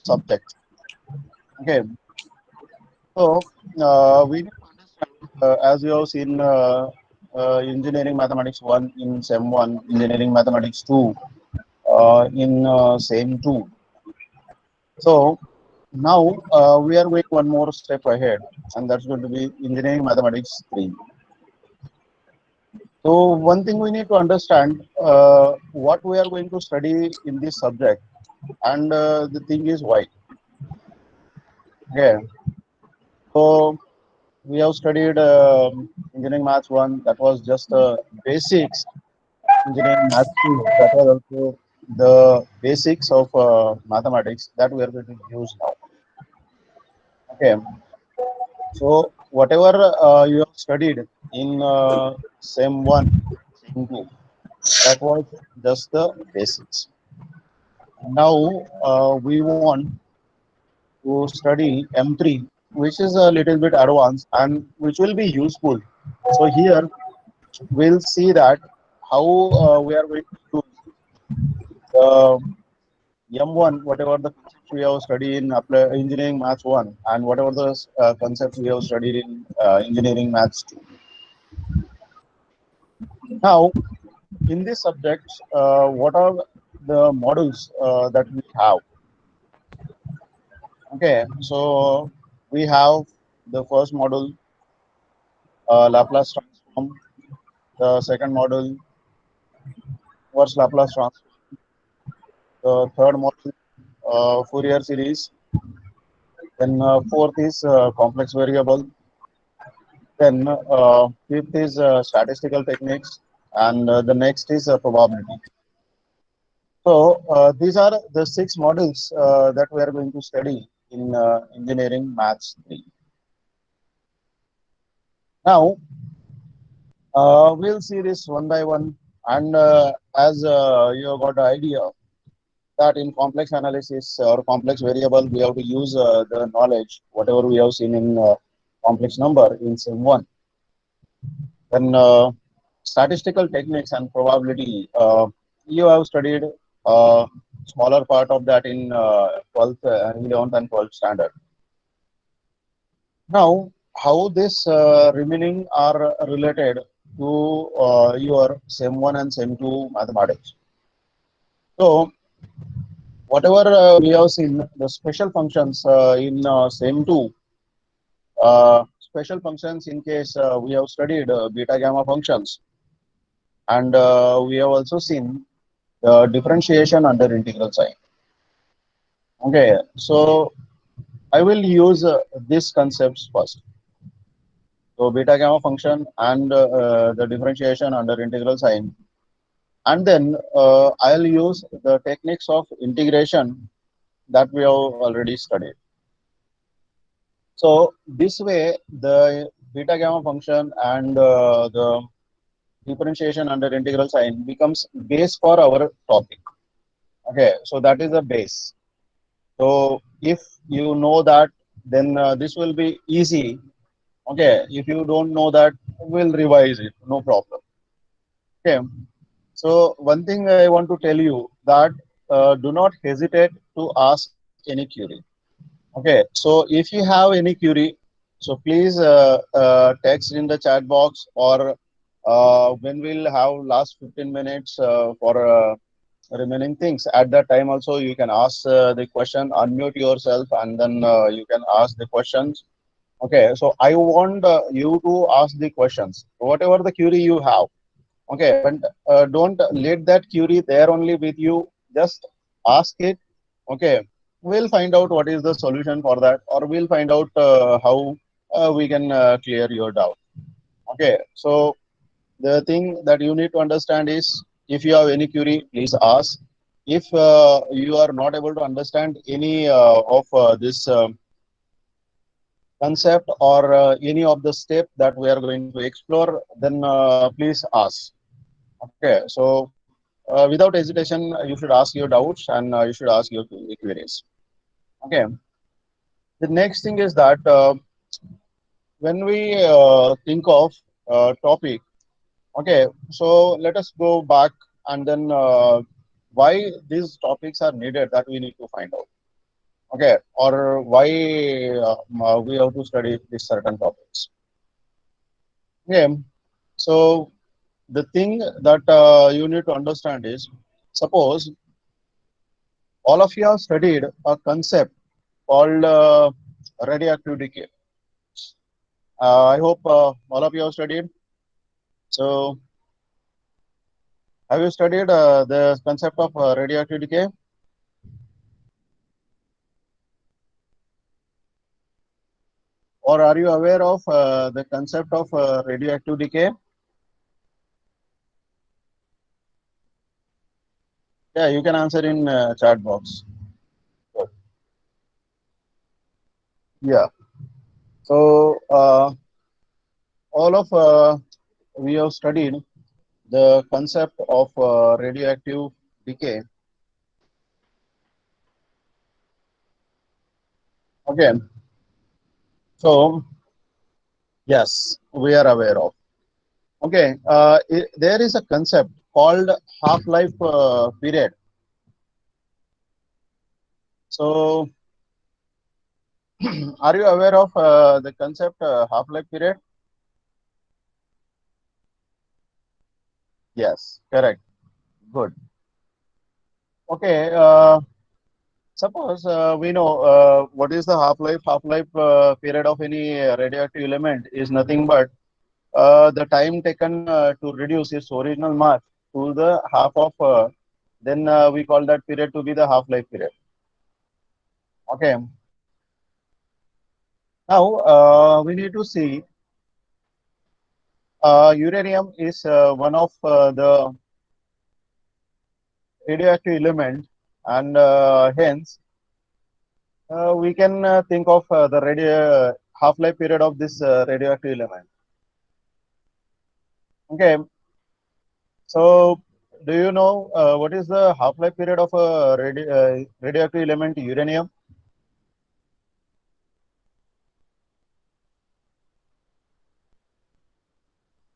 subject. Okay, so we need to understand, as you have seen, engineering mathematics 1 in SEM 1, engineering mathematics 2 in SEM 2. So now we are going one more step ahead, and that's going to be engineering mathematics 3. So one thing we need to understand what we are going to study in this subject, and the thing is why. Okay, so we have studied engineering maths 1, that was just basics. Engineering maths 2, that was also the basics of mathematics that we are going to use now. Okay, so whatever you have studied in SEM 1, SEM 2, that was just the basics. Now we want to study M3, which is a little bit advanced and which will be useful. So here we'll see that how we are going to use the M1, whatever the concepts we have studied in engineering maths 1, and whatever the concepts we have studied in engineering maths 2. Now, in this subject, what are the models that we have? Okay, so we have the first model, Laplace transform, the second model, inverse Laplace transform, the third model, Fourier series, then fourth is complex variable, then fifth is statistical techniques, and the next is probability. So these are the six models that we are going to study in engineering maths 3. Now we'll see this one by one, and as you got the idea that in complex analysis or complex variable, we have to use the knowledge, whatever we have seen in complex number in SIM 1. Then statistical techniques and probability, you have studied smaller part of that in 12th, 11th and 12th standard. Now, how this remaining are related to your SEM 1 and SEM 2 mathematics. So, whatever we have seen, the special functions in SEM 2, special functions in case we have studied beta gamma functions, and we have also seen the differentiation under integral sign. Okay, so I will use these concepts first. So beta gamma function and the differentiation under integral sign, and then I'll use the techniques of integration that we have already studied. So this way, the beta gamma function and the differentiation under integral sign becomes base for our topic. Okay, so that is the base. So if you know that, then this will be easy. Okay, if you don't know that, we'll revise it, no problem. Okay, so one thing I want to tell you that do not hesitate to ask any query. Okay, so if you have any query, so please text in the chat box, or when we'll have last 15 minutes for remaining things. At that time also you can ask the question, unmute yourself, and then you can ask the questions. Okay, so I want you to ask the questions, whatever the query you have. Okay, but don't let that query there only with you. Just ask it. Okay, we'll find out what is the solution for that, or we'll find out how we can clear your doubt. Okay, so the thing that you need to understand is, if you have any query, please ask. If you are not able to understand any of this concept, or any of the step that we are going to explore, then please ask. Okay, so without hesitation, you should ask your doubts, and you should ask your queries. Okay, the next thing is that when we think of topic, okay, so let us go back, and then why these topics are needed, that we need to find out. Okay, or why we have to study these certain topics. Okay, so the thing that you need to understand is, suppose all of you have studied a concept called radioactive decay. I hope all of you have studied. So, have you studied the concept of radioactive decay? Or are you aware of the concept of radioactive decay? Yeah, you can answer in chat box. Good. Yeah. So, all of we have studied the concept of radioactive decay. Okay. So, yes, we are aware of. Okay. There is a concept called half-life period. So, are you aware of the concept half-life period? Yes, correct. Good. Okay. Suppose we know what is the half-life. Half-life period of any radioactive element is nothing but the time taken to reduce its original mass to the half of. Then we call that period to be the half-life period. Okay. Now we need to see uranium is one of the radioactive element, and hence we can think of the radio half-life period of this radioactive element. Okay, so do you know what is the half-life period of a radioactive element uranium?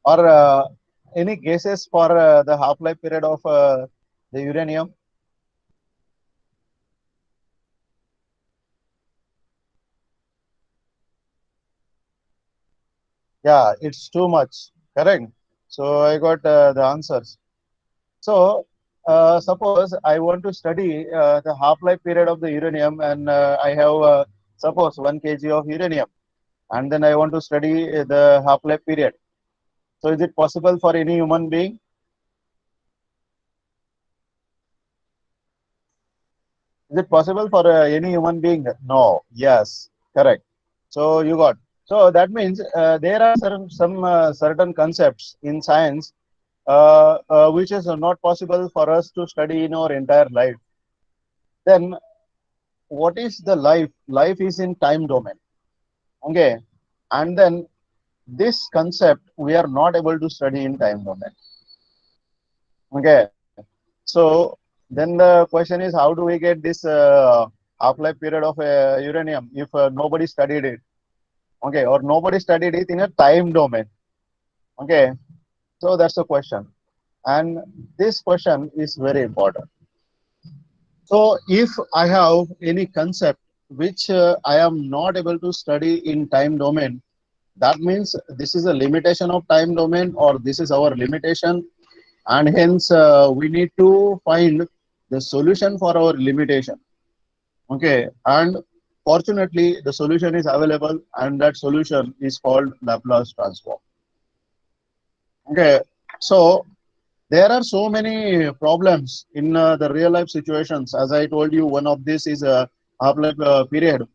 Or any guesses for the half-life period of the uranium? Yeah, it's too much. Correct. So I got the answers. So suppose I want to study the half-life period of the uranium, and I have suppose 1 kg of uranium, and then I want to study the half-life period. So is it possible for any human being? Is it possible for any human being? No. Yes. Correct. So you got. So that means there are some certain concepts in science which is not possible for us to study in our entire life. Then what is the life? Life is in time domain. Okay. And then this concept we are not able to study in time domain. Okay. So then the question is, how do we get this half-life period of uranium if nobody studied it? Okay, or nobody studied it in a time domain. Okay, so that's the question, and this question is very important. So if I have any concept which I am not able to study in time domain, that means this is a limitation of time domain, or this is our limitation, and hence we need to find the solution for our limitation. Okay, and fortunately the solution is available, and that solution is called Laplace transform. Okay, so there are so many problems in the real life situations. As I told you, one of this is a half-life period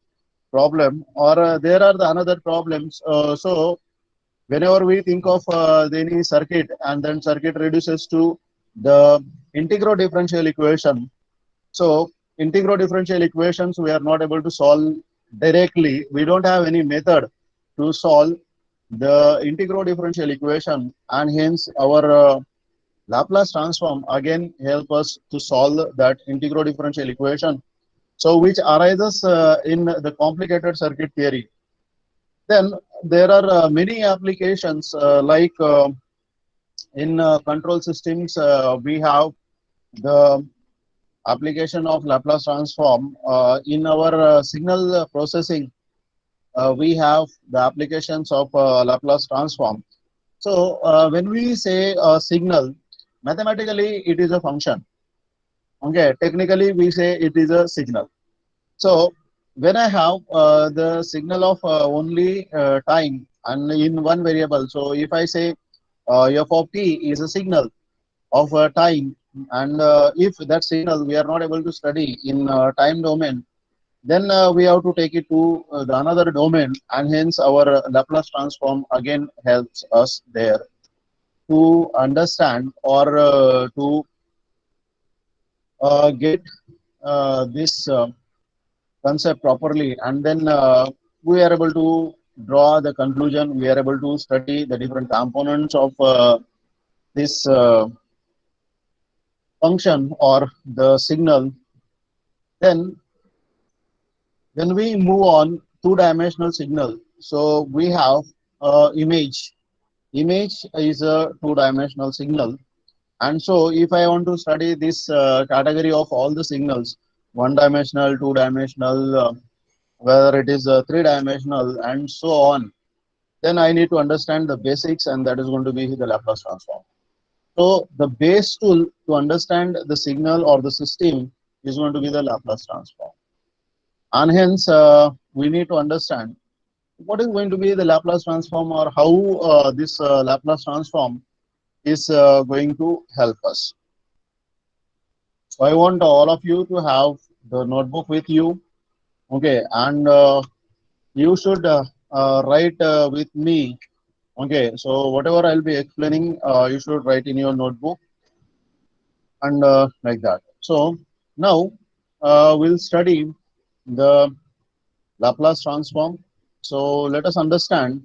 problem, or there are the another problems. So whenever we think of any circuit, and then circuit reduces to the integral differential equation. So integral differential equations we are not able to solve directly. We don't have any method to solve the integral differential equation, and hence our Laplace transform again help us to solve that integral differential equation. So which arises in the complicated circuit theory. Then there are many applications in control systems. We have the application of Laplace transform in our signal processing. We have the applications of Laplace transform. So when we say a signal, mathematically it is a function. Okay, technically we say it is a signal. So when I have the signal of only time and in one variable, so if I say f of t is a signal of time, and if that signal we are not able to study in time domain, then we have to take it to the another domain, and hence our Laplace transform again helps us there to understand or to get this concept properly, and then we are able to draw the conclusion. We are able to study the different components of this function or the signal. Then when we move on two-dimensional signal, so we have image. Image is a two-dimensional signal, and so if I want to study this category of all the signals, one-dimensional, two-dimensional, whether it is three-dimensional, and so on, then I need to understand the basics, and that is going to be the Laplace transform. So the base tool to understand the signal or the system is going to be the Laplace transform. And hence, we need to understand what is going to be the Laplace transform, or how this Laplace transform is going to help us. So I want all of you to have the notebook with you, okay, and you should write with me. Okay, so whatever I'll be explaining, you should write in your notebook, and like that. So now we'll study the Laplace transform. So let us understand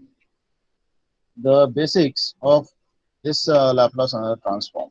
the basics of this Laplace transform.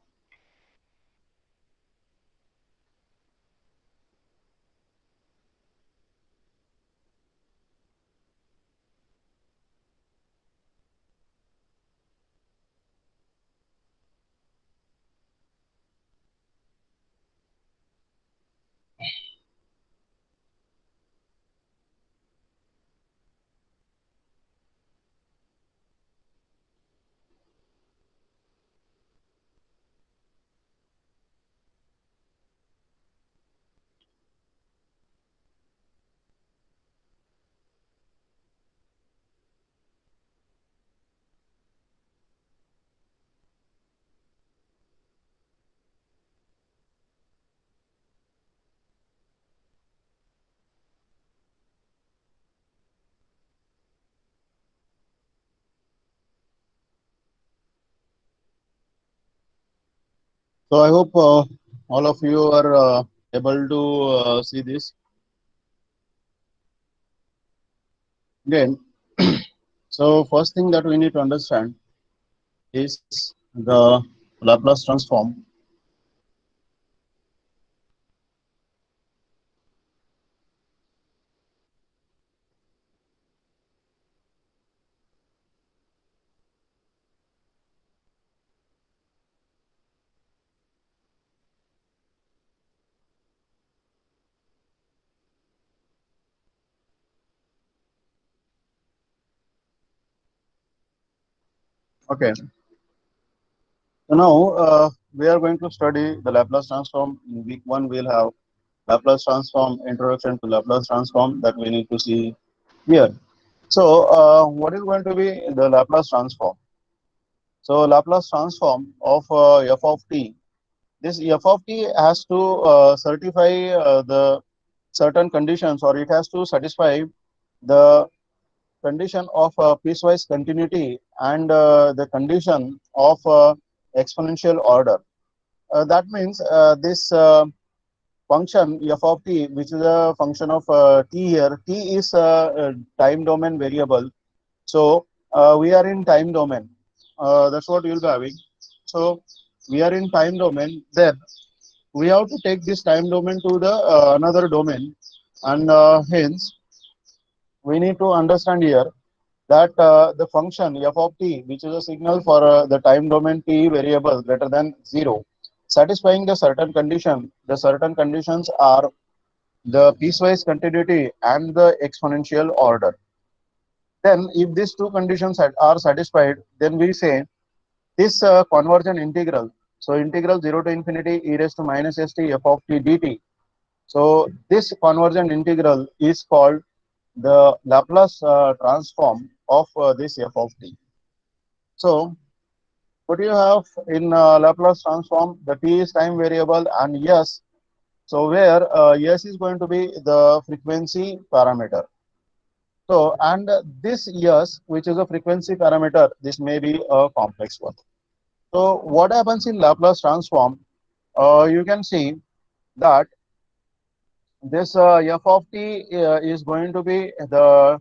So I hope all of you are able to see this. Again, so first thing that we need to understand is the Laplace transform. Okay, so now we are going to study the Laplace transform. In week one, we'll have Laplace transform, introduction to Laplace transform, that we need to see here. So what is going to be the Laplace transform? So Laplace transform of f of t. This f of t has to certify the certain conditions, or it has to satisfy the condition of piecewise continuity and the condition of exponential order. That means this function f of t, which is a function of t here, t is a time domain variable. So we are in time domain. That's what you'll be having. So we are in time domain. Then we have to take this time domain to the another domain, and hence we need to understand here that the function f of t, which is a signal for the time domain t variable greater than 0. satisfying the certain condition. The certain conditions are the piecewise continuity and the exponential order. Then if these two conditions are satisfied, then we say this convergent integral. So integral 0 to infinity e raised to minus st f of t dt. So this convergent integral is called the Laplace transform of this f of t. So what do you have in Laplace transform? The t is time variable and s. So where s is going to be the frequency parameter. So and this s, which is a frequency parameter, this may be a complex one. So what happens in Laplace transform? You can see that this f of t is going to be the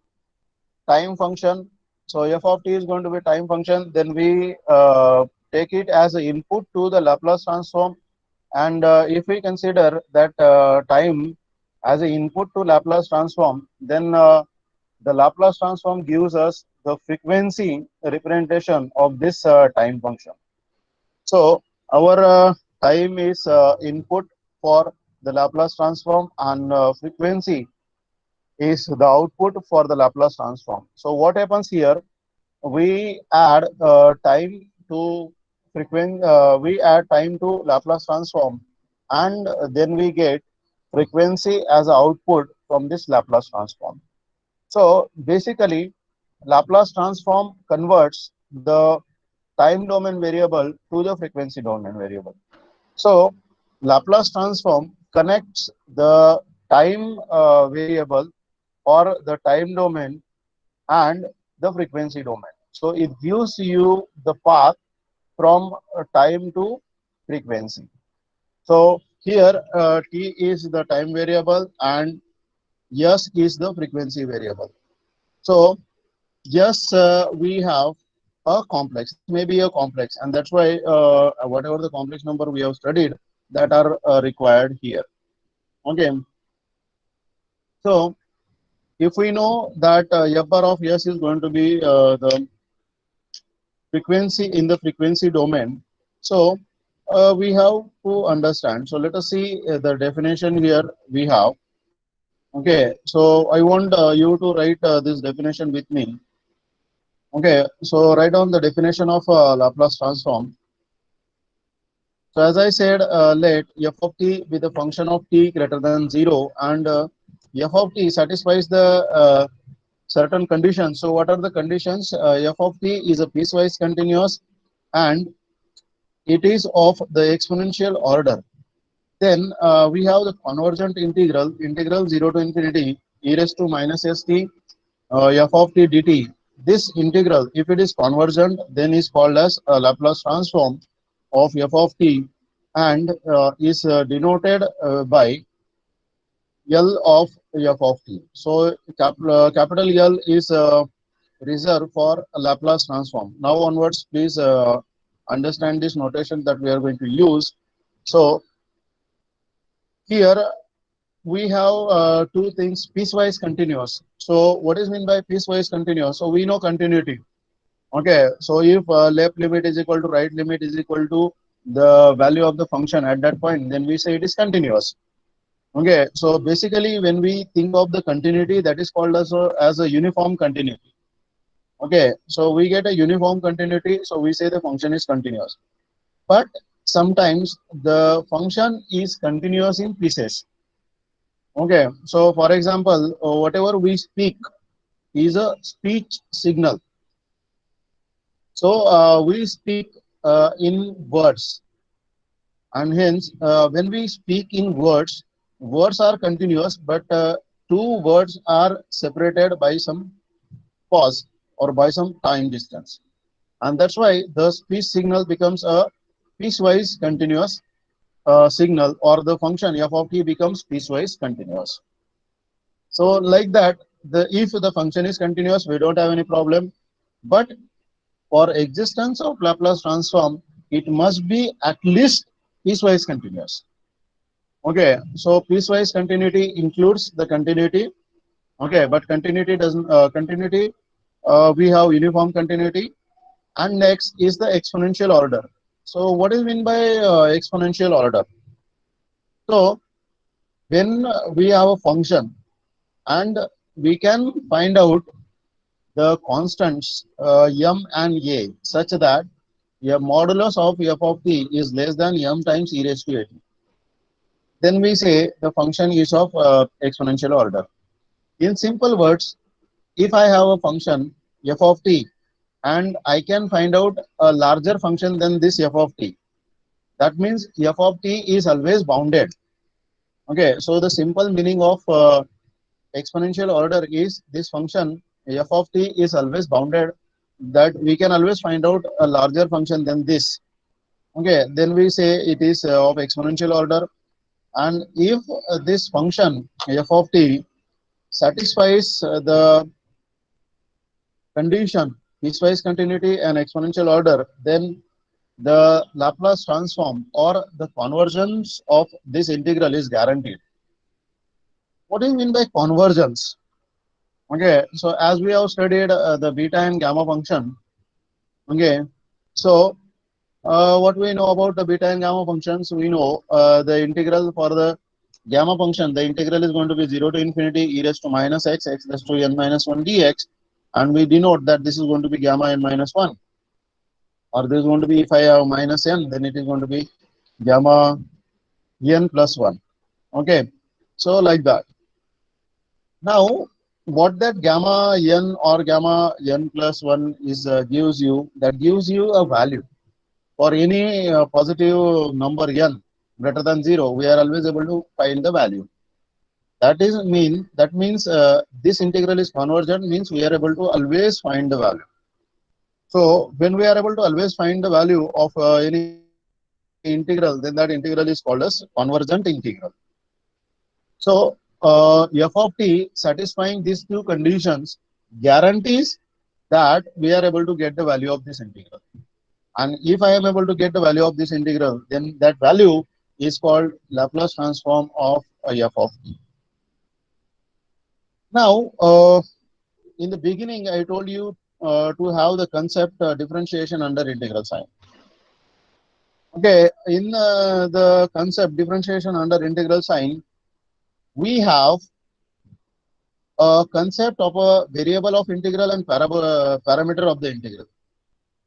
time function. So f of t is going to be time function. Then we take it as an input to the Laplace transform. And if we consider that time as an input to Laplace transform, then the Laplace transform gives us the frequency representation of this time function. So our time is input for the Laplace transform, and frequency is the output for the Laplace transform. So what happens here? We add time to we add time to Laplace transform, and then we get frequency as output from this Laplace transform. So basically, Laplace transform converts the time domain variable to the frequency domain variable. So Laplace transform connects the time variable or the time domain and the frequency domain. So it gives you the path from time to frequency. So here t is the time variable and s is the frequency variable. So yes, we have a complex. This may be a complex, and that's why whatever the complex number we have studied that are required here. Okay. So if we know that f bar of s is going to be the frequency in the frequency domain, so we have to understand. So let us see the definition here we have. Okay. So I want you to write this definition with me. Okay. So write down the definition of Laplace transform. So as I said, let f of t be the function of t greater than 0, and f of t satisfies the certain conditions. So what are the conditions? F of t is a piecewise continuous and it is of the exponential order. Then we have the convergent integral 0 to infinity e raised to minus st f of t dt. This integral, if it is convergent, then is called as a Laplace transform of f of t, and is denoted by L of f of t. So capital L is reserved for a Laplace transform. Now onwards, please understand this notation that we are going to use. So here we have two things: piecewise continuous. So what is meant by piecewise continuous? So we know continuity. Okay, so if left limit is equal to right limit is equal to the value of the function at that point, then we say it is continuous. Okay, so basically when we think of the continuity, that is called as a uniform continuity. Okay, so we get a uniform continuity, so we say the function is continuous. But sometimes the function is continuous in pieces. Okay, so for example, whatever we speak is a speech signal. So we speak in words, and hence when we speak in words, words are continuous, but two words are separated by some pause or by some time distance, and that's why the speech signal becomes a piecewise continuous signal, or the function f of t becomes piecewise continuous. So like that, the if the function is continuous, we don't have any problem, but for existence of Laplace transform, it must be at least piecewise continuous. Okay, so piecewise continuity includes the continuity. Okay, but continuity doesn't continuity. We have uniform continuity, and next is the exponential order. So what is mean by exponential order? So when we have a function and we can find out the constants m and a such that a modulus of f of t is less than m times e raised to a t. Then we say the function is of exponential order. In simple words, if I have a function f of t and I can find out a larger function than this f of t, that means f of t is always bounded. Okay, so the simple meaning of exponential order is this function f of t is always bounded, that we can always find out a larger function than this. Okay, then we say it is of exponential order. And if this function f of t satisfies the condition piecewise continuity and exponential order, then the Laplace transform or the convergence of this integral is guaranteed. What do you mean by convergence? Okay, so as we have studied the beta and gamma function, okay, so what we know about the beta and gamma functions, we know the integral for the gamma function, the integral is going to be 0 to infinity e raised to minus x, x raised to n minus 1 dx, and we denote that this is going to be gamma n minus 1, or this is going to be, if I have minus n, then it is going to be gamma n plus 1. Okay, so like that. Now, what that gamma n or gamma n plus 1 is gives you, that gives you a value for any positive number n greater than 0, we are always able to find the value. That means this integral is convergent, means we are able to always find the value. So when we are able to always find the value of any integral, then that integral is called as convergent integral. So f of t satisfying these two conditions guarantees that we are able to get the value of this integral. And if I am able to get the value of this integral, then that value is called Laplace transform of f of t. Now, in the beginning, I told you to have the concept differentiation under integral sign. Okay, in the concept differentiation under integral sign, we have a concept of a variable of integral and parameter of the integral.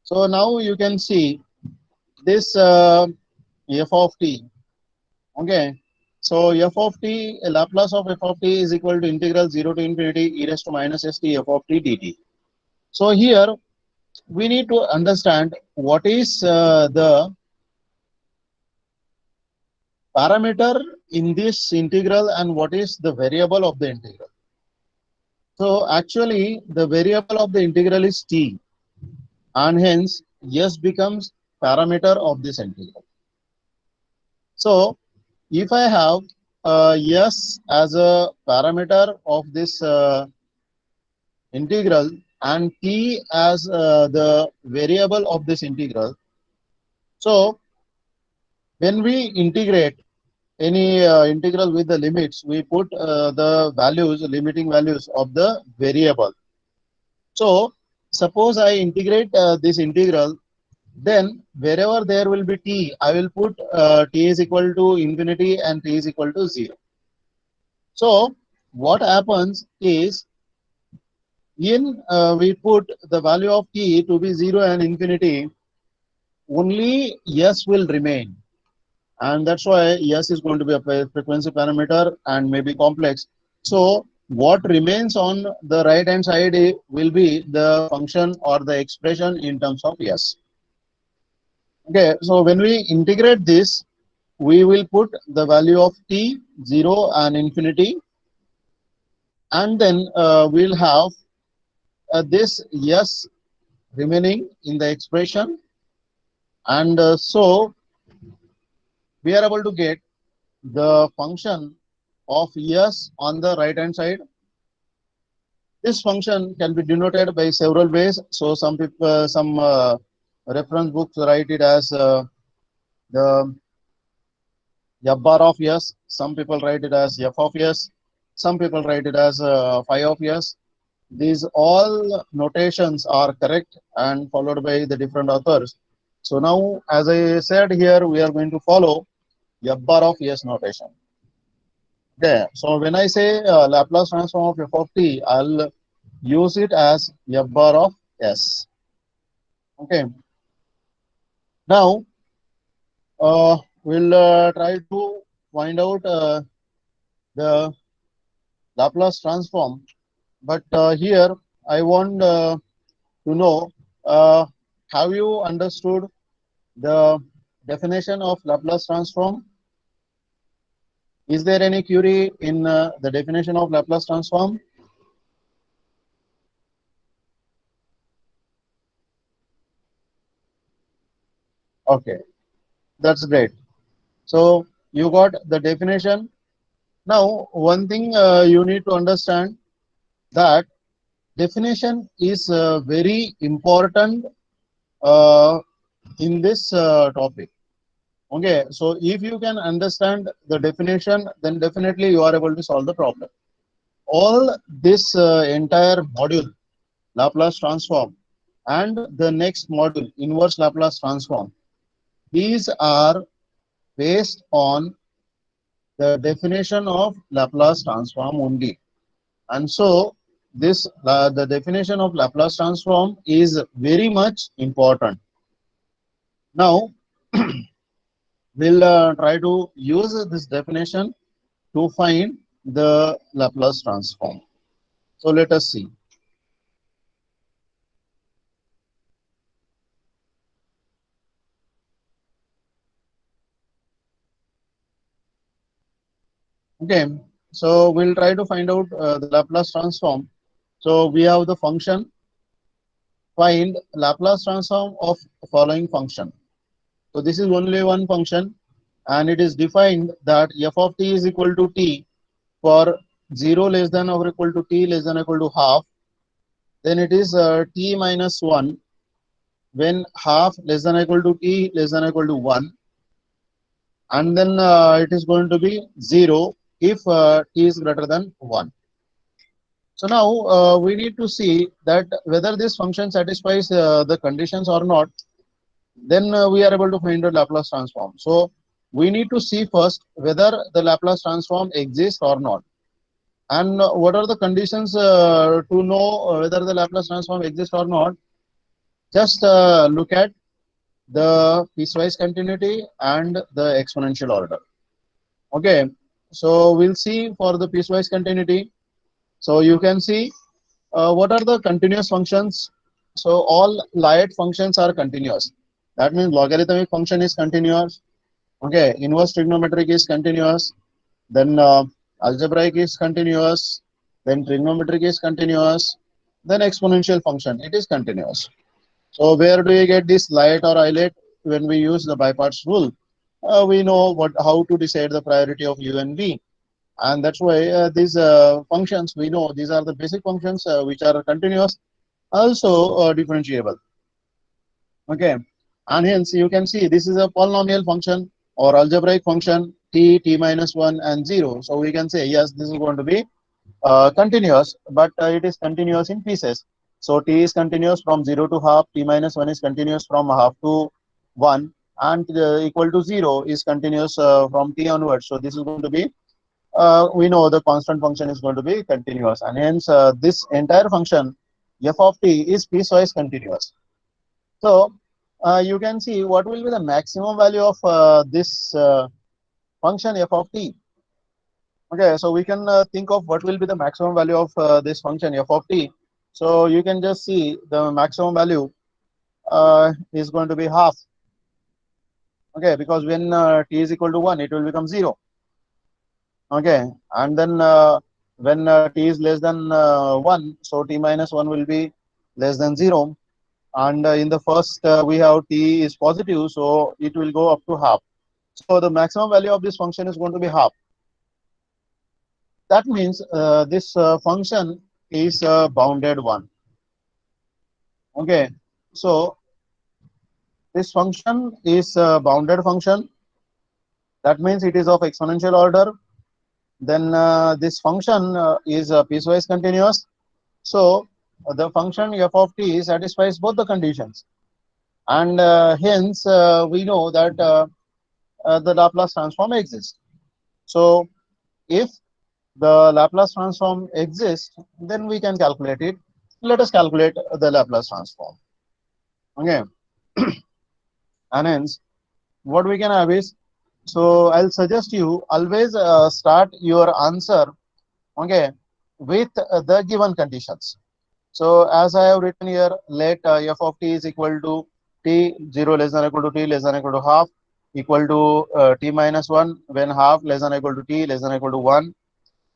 So now you can see this f of t. Okay, so f of t, Laplace of f of t is equal to integral 0 to infinity e raised to minus st f of t dt. So here we need to understand what is the parameter in this integral and what is the variable of the integral. So actually the variable of the integral is t, and hence s becomes parameter of this integral. So if I have s as a parameter of this integral and t as the variable of this integral, so when we integrate any integral with the limits, we put the values, limiting values of the variable. So suppose I integrate this integral, then wherever there will be t, I will put t is equal to infinity and t is equal to 0. So what happens is, in we put the value of t to be 0 and infinity, only s will remain. And that's why s is going to be a frequency parameter and may be complex. So what remains on the right hand side will be the function or the expression in terms of s. Okay, so when we integrate this, we will put the value of t, 0 and infinity, and then we'll have this s remaining in the expression, and so we are able to get the function of s on the right hand side. This function can be denoted by several ways. So some people, some reference books write it as the f bar of s. Some people write it as f of s. Some people write it as phi of s. These all notations are correct and followed by the different authors. So now, as I said here, we are going to follow f bar of s notation. Okay, so when I say Laplace transform of f of t, I'll use it as f bar of s. Okay, now we'll try to find out the Laplace transform, but here I want to know, uh, have you understood the definition of Laplace transform? Is there any query in the definition of Laplace transform? Okay, that's great. So you got the definition. Now, one thing you need to understand, that definition is very important uh, in this topic. Okay, so if you can understand the definition, then definitely you are able to solve the problem. All this entire module, Laplace transform, and the next module, inverse Laplace transform, these are based on the definition of Laplace transform only. And so this the definition of Laplace transform is very much important. Now we'll try to use this definition to find the Laplace transform. So let us see. Okay, so we'll try to find out the Laplace transform. So we have the function, find Laplace transform of following function. So this is only one function, and it is defined that f of t is equal to t for 0 less than or equal to t less than or equal to half. Then it is t minus 1 when half less than or equal to t less than or equal to 1. And then it is going to be 0 if t is greater than 1. So now we need to see that whether this function satisfies the conditions or not. Then we are able to find the Laplace transform. So we need to see first whether the Laplace transform exists or not, and what are the conditions to know whether the Laplace transform exists or not. Just look at the piecewise continuity and the exponential order. Okay, so we'll see for the piecewise continuity. So you can see what are the continuous functions. So all Lie functions are continuous. That means logarithmic function is continuous. Okay, inverse trigonometric is continuous. Then algebraic is continuous. Then trigonometric is continuous. Then exponential function, it is continuous. So where do you get this Lie or islet? When we use the by parts rule, we know how to decide the priority of u and v, and that's why these functions, we know these are the basic functions which are continuous, also differentiable. Okay, and hence you can see this is a polynomial function or algebraic function, t, t minus 1 and 0. So we can say yes, this is going to be continuous, but it is continuous in pieces. So t is continuous from 0 to half, t minus 1 is continuous from half to 1, and equal to 0 is continuous from t onwards. So this is going to be, we know the constant function is going to be continuous, and hence this entire function f of t is piecewise continuous. So you can see what will be the maximum value of this function f of t. Okay, so we can think of what will be the maximum value of this function f of t. So you can just see the maximum value is going to be half. Okay, because when t is equal to 1, it will become 0. Okay, and then when t is less than 1, so t minus 1 will be less than 0. And in the first, we have t is positive, so it will go up to half. So the maximum value of this function is going to be half. That means this function is a bounded one. Okay, so this function is a bounded function. That means it is of exponential order. Then this function is piecewise continuous. So the function f of t satisfies both the conditions. and hence we know that the Laplace transform exists. So if the Laplace transform exists, then we can calculate it. Let us calculate the Laplace transform. Okay, and hence what we can have is, so I'll suggest you always start your answer, okay, with the given conditions. So as I have written here, let f of t is equal to t 0 less than equal to t less than equal to half equal to t minus 1 when half less than equal to t less than equal to 1,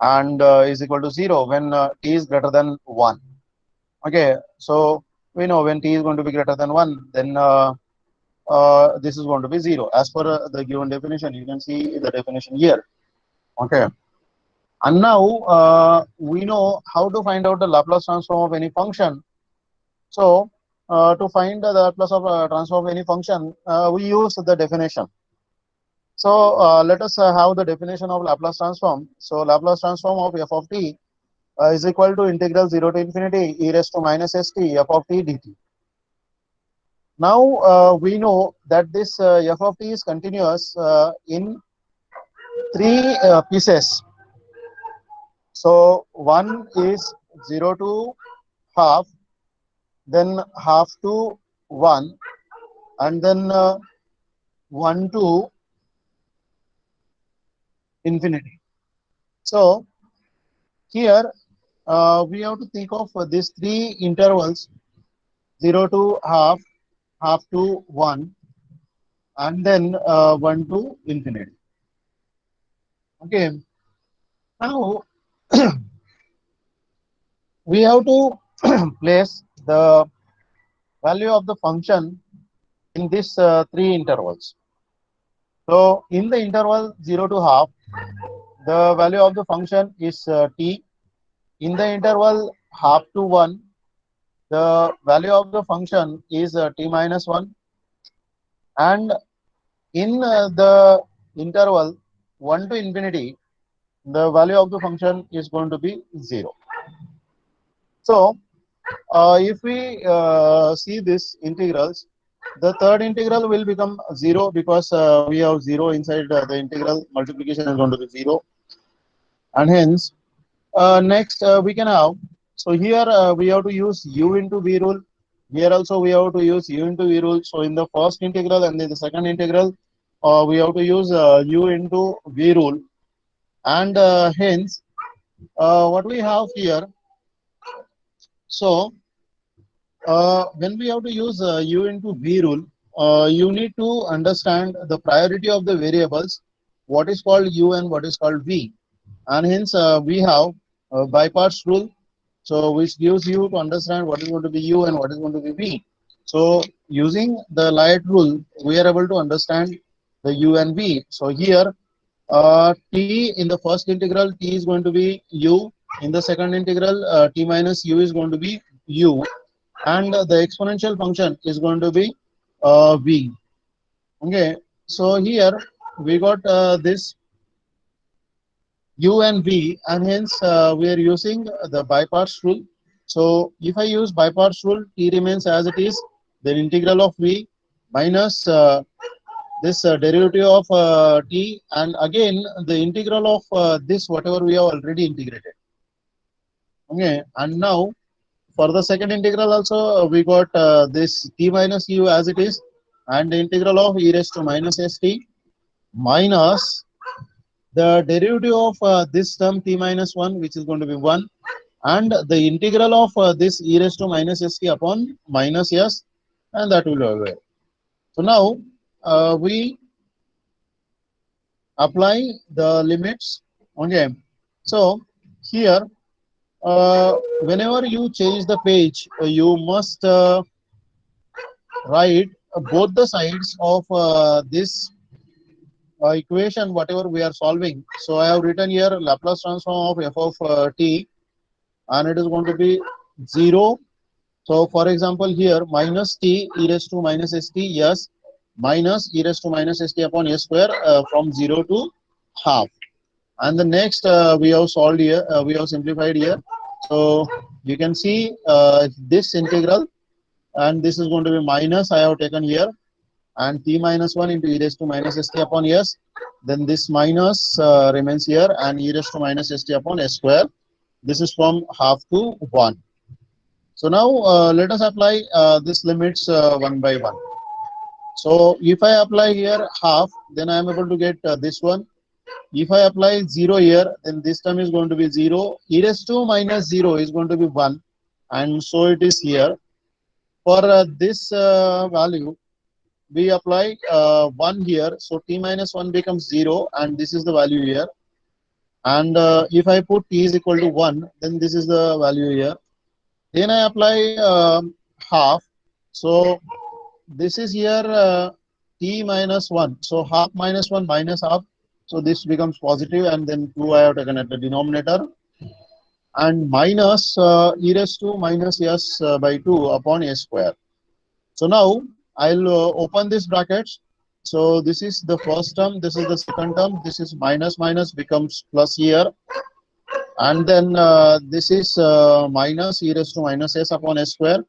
and is equal to 0 when t is greater than 1. Okay, so we know when t is going to be greater than 1, then this is going to be 0 as per the given definition. You can see the definition here. Okay, and now we know how to find out the Laplace transform of any function. So to find the Laplace of transform of any function, we use the definition. So let us have the definition of Laplace transform. So Laplace transform of f of t is equal to integral 0 to infinity e raised to minus st f of t dt. Now we know that this f of t is continuous in three pieces. So one is 0 to half, then half to 1, and then 1 to infinity. So here we have to think of these three intervals: 0 to half, half to 1, and then 1 to infinity. Okay, now we have to place the value of the function in these three intervals. So in the interval 0 to half, the value of the function is t. In the interval half to 1, the value of the function is t minus 1, and in the interval 1 to infinity, the value of the function is going to be 0. So if we see this integrals, the third integral will become 0 because we have 0 inside the integral. Multiplication is going to be 0, and hence next we can have, so here we have to use u into v rule. Here also we have to use u into v rule. So in the first integral and in the second integral, we have to use u into v rule, and hence what we have here. So when we have to use u into v rule, you need to understand the priority of the variables, what is called u and what is called v, and hence we have by parts rule, so which gives you to understand what is going to be u and what is going to be v. So using the Light rule, we are able to understand the u and v. So here t in the first integral, t is going to be u. In the second integral, t minus u is going to be u, and the exponential function is going to be v. Okay, so here we got this u and v, and hence we are using the by parts rule. So if I use by parts rule, t remains as it is, then integral of v minus this derivative of t, and again the integral of this whatever we have already integrated. Okay, and now for the second integral also we got this t minus u as it is, and the integral of e raised to minus st minus the derivative of this term t minus 1, which is going to be 1, and the integral of this e raised to minus st upon minus s, and that will be aware. So now we apply the limits. Okay, so here whenever you change the page, you must write both the sides of this equation whatever we are solving. So I have written here Laplace transform of f of t, and it is going to be 0. So for example here minus t e raised to minus st, yes, minus e raised to minus st upon s square from 0 to half. And the next we have solved here, we have simplified here. So you can see this integral and this is going to be minus, I have taken here, and t minus 1 into e raised to minus st upon s. Then this minus remains here, and e raised to minus st upon s square. This is from half to 1. So now let us apply this limits one by one. So if I apply here half, then I am able to get this one. If I apply 0 here, then this term is going to be 0. E raised to minus 0 is going to be 1. And so it is here. For this value, we apply 1 here. So t minus 1 becomes 0. And this is the value here. And if I put t is equal to 1, then this is the value here. Then I apply half. So this is here t minus 1. So half minus 1 minus half. So this becomes positive, and then 2 I have taken at the denominator. And minus e raised to minus s by 2 upon s square. So now I'll open this brackets. So this is the first term, this is the second term, this is minus minus becomes plus here. And then this is minus e raised to minus s upon s square.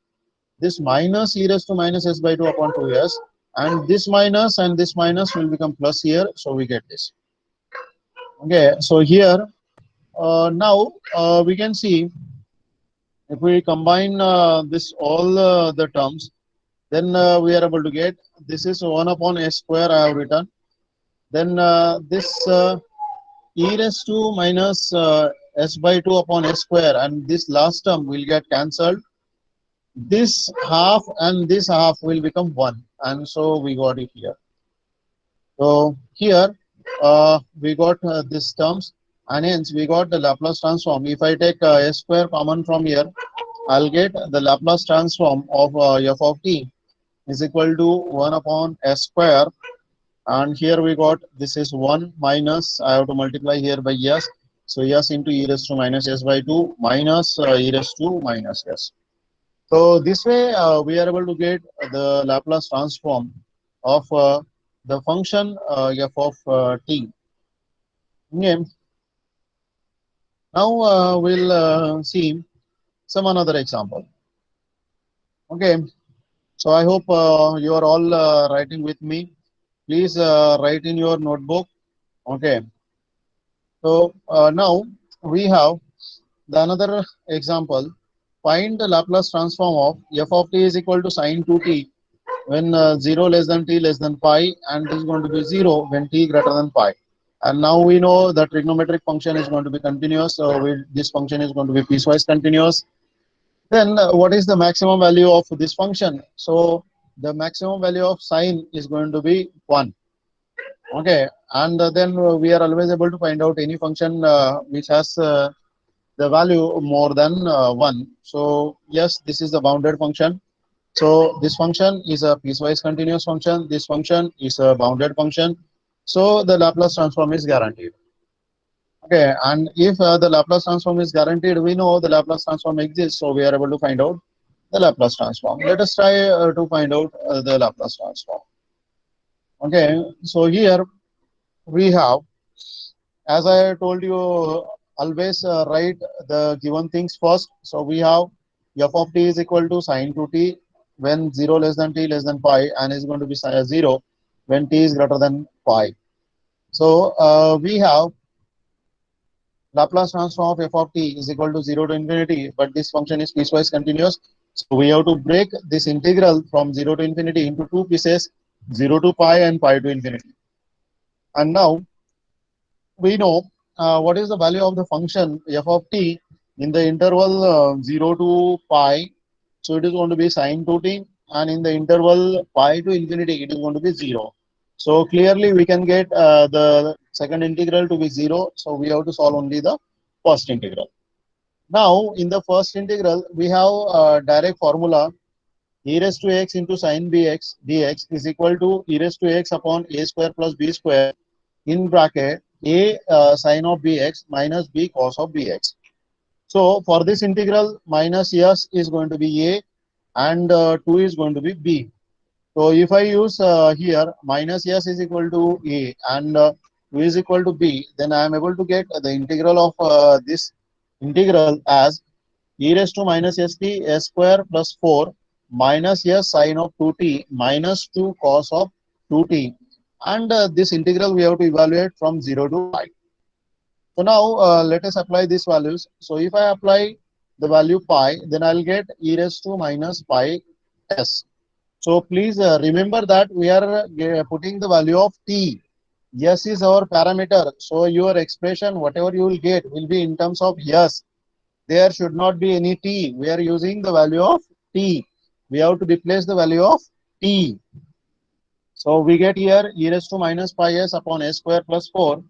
This minus e raised to minus s by 2 upon 2s. And this minus will become plus here. So we get this. Okay, so here now we can see if we combine this all the terms, then we are able to get this is 1 upon s square I have written. Then this e raised to minus s by 2 upon s square, and this last term will get cancelled. This half and this half will become 1, and so we got it here. So here we got these terms, and hence we got the Laplace transform. If I take s square common from here, I'll get the Laplace transform of f of t is equal to 1 upon s square. And here we got this is 1 minus, I have to multiply here by s. So s into e raised to minus s by 2 minus e raised to minus s. So this way we are able to get the Laplace transform of the function f of t. Okay. Now we'll see some another example. Okay. So I hope you are all writing with me. Please write in your notebook. Okay. So now we have the another example. Find the Laplace transform of f of t is equal to sine 2t when 0 less than t less than pi, and it is going to be 0 when t greater than pi. And now we know the trigonometric function is going to be continuous. So this function is going to be piecewise continuous. Then what is the maximum value of this function? So the maximum value of sine is going to be 1. Okay, and then we are always able to find out any function which has the value more than 1. So yes, this is the bounded function. So this function is a piecewise continuous function. This function is a bounded function. So the Laplace transform is guaranteed. Okay, and if the Laplace transform is guaranteed, we know the Laplace transform exists. So we are able to find out the Laplace transform. Let us try to find out the Laplace transform. Okay, so here we have, as I told you, always write the given things first. So we have f of t is equal to sine 2t when 0 less than t less than pi, and is going to be 0 when t is greater than pi. So we have Laplace transform of f of t is equal to 0 to infinity, but this function is piecewise continuous. So we have to break this integral from 0 to infinity into two pieces, 0 to pi and pi to infinity. And now we know what is the value of the function f of t in the interval 0 to pi. So it is going to be sine 2t, and in the interval pi to infinity, it is going to be 0. So clearly we can get the second integral to be 0. So we have to solve only the first integral. Now in the first integral, we have a direct formula e raised to x into sine bx dx is equal to e raised to x upon a square plus b square in bracket a sine of bx minus b cos of bx. So for this integral, minus s is going to be a and 2 is going to be b. So if I use here minus s is equal to a and 2 is equal to b, then I am able to get the integral of this integral as e raised to minus st s square plus 4 minus s sine of 2t minus 2 cos of 2t, and this integral we have to evaluate from 0 to pi. So now let us apply these values. So if I apply the value pi, then I'll get e raised to minus pi s. So please remember that we are putting the value of t. S is our parameter. So your expression, whatever you will get, will be in terms of s. There should not be any t. We are using the value of t. We have to replace the value of t. So we get here e raised to minus pi s upon s square plus 4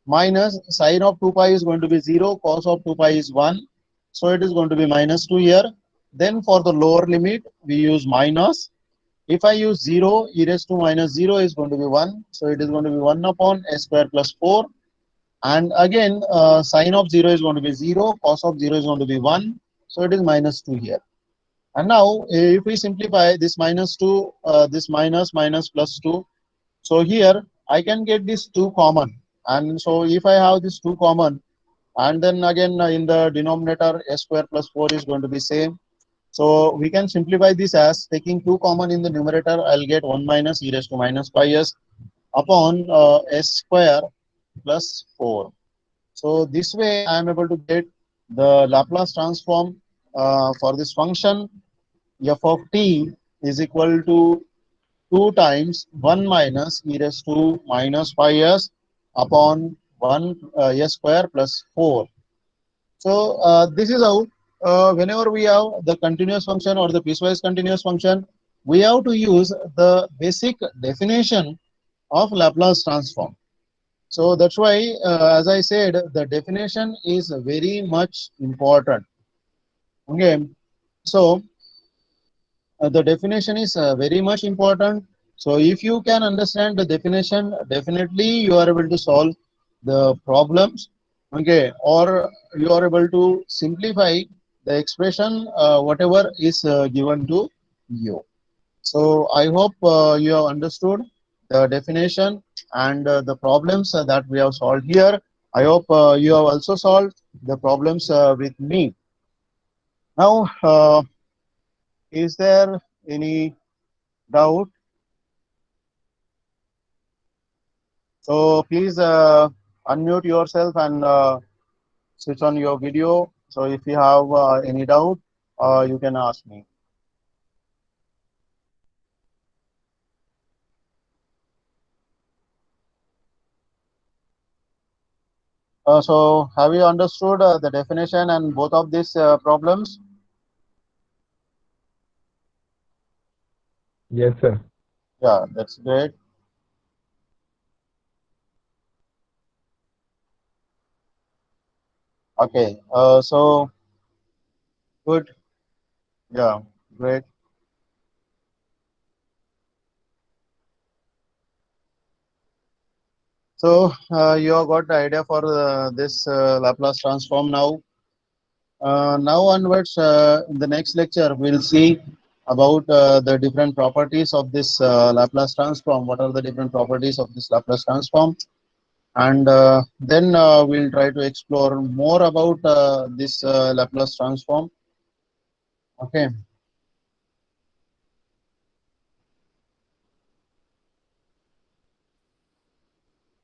minus sine of 2 pi is going to be 0, cos of 2 pi is 1. So it is going to be minus 2 here. Then for the lower limit, we use minus. If I use 0, e raised to minus 0 is going to be 1. So it is going to be 1 upon s square plus 4. And again, sine of 0 is going to be 0, cos of 0 is going to be 1. So it is minus 2 here. And now, if we simplify this minus 2, this minus plus 2. So here, I can get this 2 common. And so if I have this 2 common, and then again in the denominator, s square plus 4 is going to be same. So we can simplify this as taking 2 common in the numerator, I'll get 1 minus e raised to minus pi s upon s square plus 4. So this way I am able to get the Laplace transform for this function f of t is equal to 2 times 1 minus e raised to minus pi s upon 1 s square plus 4. So this is how whenever we have the continuous function or the piecewise continuous function, we have to use the basic definition of Laplace transform. So that's why, as I said, the definition is very much important. Okay, so the definition is very much important. So if you can understand the definition, definitely you are able to solve the problems. Okay, or you are able to simplify the expression whatever is given to you. So I hope you have understood the definition and the problems that we have solved here. I hope you have also solved the problems with me. Now, is there any doubt? So please unmute yourself and switch on your video. So if you have any doubt, you can ask me. So have you understood the definition and both of these problems? Yes, sir. Yeah, that's great. Okay, so good. Yeah, great. So you have got the idea for this Laplace transform now. Now onwards, in the next lecture, we'll see about the different properties of this Laplace transform. What are the different properties of this Laplace transform? And then we'll try to explore more about this Laplace transform. Okay.